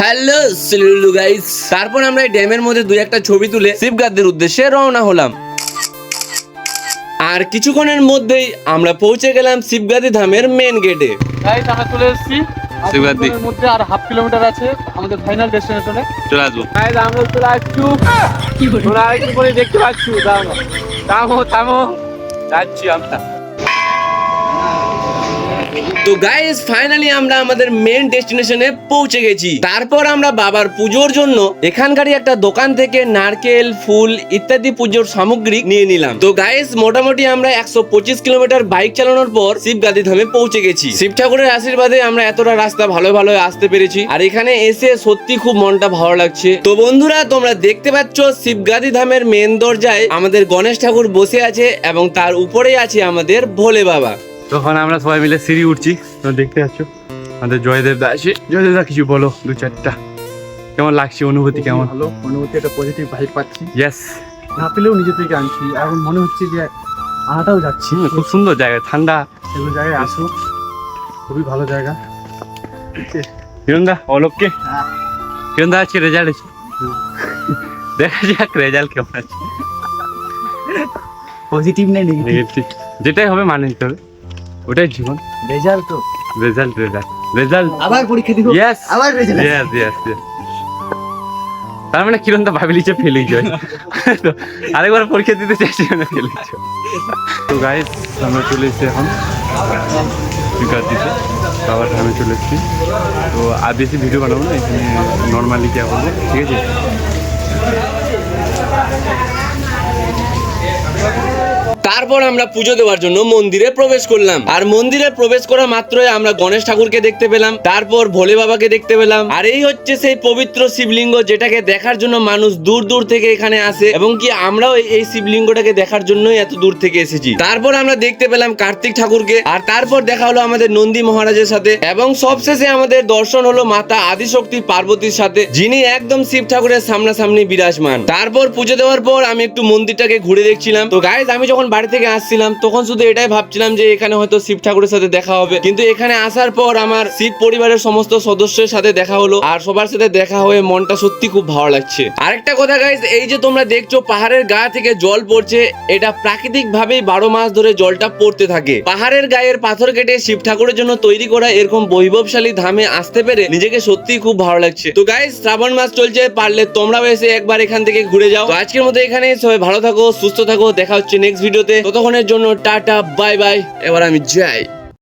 Hello সিলুলু guys. তারপর আমরা এই ড্যামের মধ্যে দুই একটা ছবি তুলে শিবগাদ্দের উদ্দেশ্যে রওনা হলাম। আর কিছুক্ষণের মধ্যেই আমরা পৌঁছে গেলাম শিবগাদি ধামের মেন গেটে। গাইস আমরা চলে এসেছি শিবগাদি এর মধ্যে আর হাফ কিলোমিটার আছে আমাদের ফাইনাল ডেস্টিনেশনে চলে আসবো। গাইস আমরা চলে আসছি, তোমরা আরেকটু পরে দেখতে পাচ্ছ। থামো থামো, যাচ্ছি আমরা। তো গাইস ফাইনালি আমরা আমাদের মেন ডেস্টিনেশনে পৌঁছে গেছি। তারপর আমরা বাবার পুজোর জন্য এখানকারই একটা দোকান থেকে নারকেল, ফুল ইত্যাদি পুজোর সামগ্রী নিয়ে নিলাম। তো গাইস মোটামুটি আমরা 125 কিলোমিটার বাইক চালানোর পর শিবগাদি ধামে পৌঁছে গেছি। শিব ঠাকুরের আশীর্বাদে আমরা এতটা রাস্তা ভালো ভালো আসতে পেরেছি। আর এখানে এসে সত্যি খুব মনটা ভালো লাগছে। তো বন্ধুরা তোমরা দেখতে পাচ্ছ শিবগাদি ধামের মেন দরজায় আমাদের গণেশ ঠাকুর বসে আছে এবং তার উপরেই আছে আমাদের ভোলে বাবা। তখন আমরা সবাই মিলে সিঁড়ি উঠছি, তোমরা দেখতে পাচ্ছ। আমাদের জয়দেব দা আছে। জয়দেব দা কিছু বলো, দু চারটা। কেমন লাগছে, অনুভূতি কেমন? ভালো অনুভূতি, একটা পজিটিভ ভাইব পাচ্ছি। ইয়েস, না পেলেও নিজে থেকে আনছি, এখন মনে হচ্ছে যে আনাটাও যাচ্ছি। খুব সুন্দর জায়গা, ঠান্ডা। সেগুলো জায়গায় আসো, খুবই ভালো জায়গা। কিরণদা অলোককে, কিরণদা আজকে রেজাল্ট আছে, দেখা যাক রেজাল্ট কেমন আছে। পজিটিভ নেই নেগেটিভ, যেটাই হবে মানে নিতে হবে, ওটাই জীবন। রেজাল্ট তো রেজাল্ট রেজাল্ট রেজাল্ট আবার পরীক্ষা দিব। ইয়েস আবার রেজাল্ট। Yes yes yes. তার মানে কিরণদা ভাবি লিচে ফেল হয়ে যায়, আরেকবার পরীক্ষা দিতে চাইছি না, ফেল হয়েছে। তো গাইস আমরা চলে এসেছি এখন শিবগাদিতে, বাবার ধামে চলে এসেছি। তো আর বেশি ভিডিও বানাবো না, এখানে নর্মালি কি করবো, ঠিক আছে। তারপর আমরা পুজো দেওয়ার জন্য মন্দিরে প্রবেশ করলাম। আর মন্দিরে প্রবেশ করা মাত্রই আমরা গণেশ ঠাকুরকে দেখতে পেলাম, তারপর ভোলে বাবাকে দেখতে পেলাম। আর এই হচ্ছে সেই পবিত্র শিবলিঙ্গ যেটাকে দেখার জন্য মানুষ দূর দূর থেকে এখানে আসে, এবং কি আমরাও এই শিবলিঙ্গটাকে দেখার জন্যই এত দূর থেকে এসেছি। তারপর আমরা দেখতে পেলাম কার্তিক ঠাকুরকে, আর তারপর দেখা হলো আমাদের নন্দী মহারাজের সাথে, এবং সবশেষে আমাদের দর্শন হলো মাতা আদিশক্তি পার্বতীর সাথে, যিনি একদম শিব ঠাকুরের সামনাসামনি বিরাজমান। তারপর পুজো দেওয়ার পর আমি একটু মন্দিরটাকে ঘুরে দেখছিলাম। তো গাইস আমি যখন বাড়ি থেকে আসছিলাম তখন শুধু এটাই ভাবছিলাম যে এখানে হয়তো শিব ঠাকুরের সাথে দেখা হবে, কিন্তু এখানে আসার পর আমার শিব পরিবারের সমস্ত সদস্যের সাথে দেখা হলো, আর সবার সাথে দেখা হয়ে মনটা সত্যি খুব ভালো লাগছে। আরেকটা কথা গাইস, এই যে তোমরা দেখছো পাহাড়ের গা থেকে জল পড়ছে, এটা প্রাকৃতিক ভাবেই 12 মাস ধরে জলটা পড়তে থাকে। পাহাড়ের গায়ের পাথর কেটে শিব ঠাকুরের জন্য তৈরি করা এরকম বৈভবশালী ধামে আসতে পেরে নিজেকে সত্যি খুব ভালো লাগছে। তো গাইস শ্রাবণ মাস চলছে, পারলে তোমরাও এসে একবার এখান থেকে ঘুরে যাও। তো আজকের মতো এখানে, সবাই ভালো থাকো, সুস্থ থাকো, দেখা হচ্ছে নেক্সট ভিডিওতে। ততক্ষণের জন্য টাটা, বাই বাই, এবার আমি যাই।